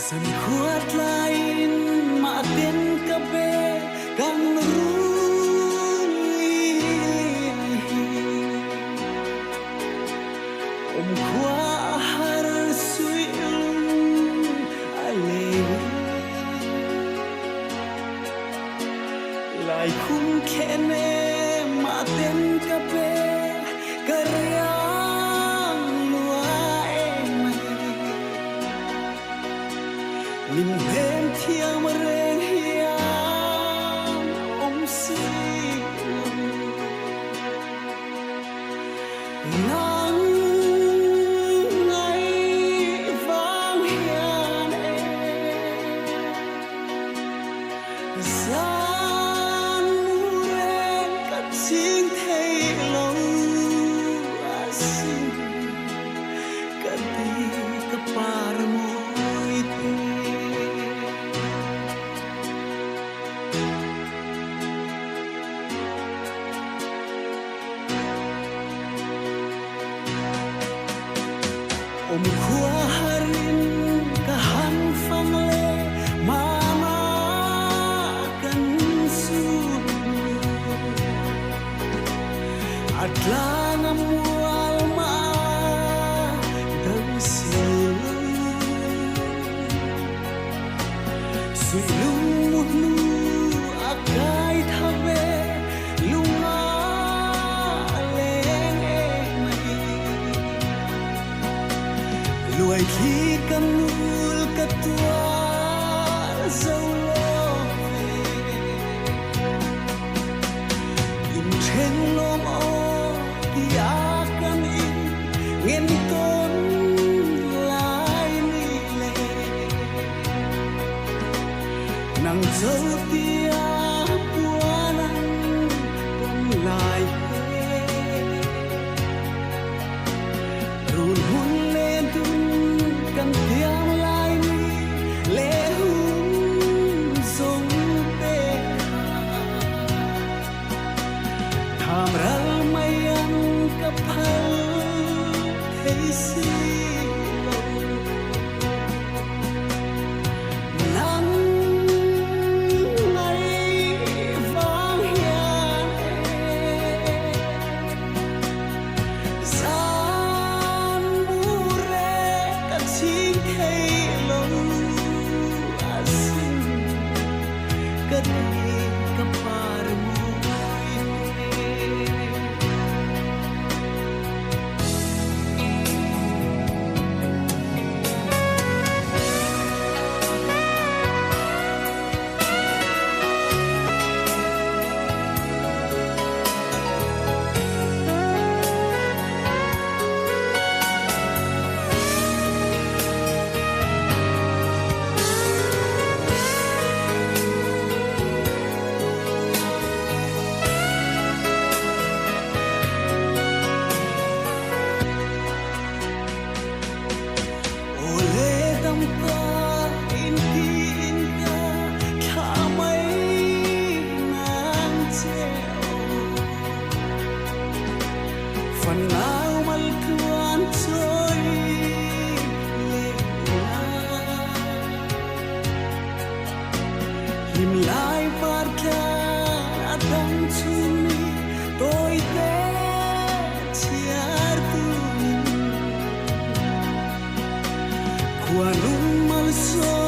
San khuat lain ma ten ka be kan ruli khwa har sui ale lai khum khene ma ten ka be karyang luai min hem thiang ma reng hiam si nang ngày vang hian gian reng cắt xin thấy lâu asin cắt đi kapar môi te khua harin kahan phang le mama kan su atlang amual ma dang silu silung mutlu akai thabe lunga leng mai luai khi cầm nul cất tua dâu lo in trên lom o kia kan in nghen tôn lai ni le nang dâu tia buanan bom lai run hun lên tung kan tiang lai ni le hum song te tham ral mai an ka phal thei si lo nang ngày vang hian gian mu re ka ching thei lo asin ka di ka par mo phần áo mal tuan trôi lệ him lai par ka adang chuni tôi te chiar tu kwa nung mal so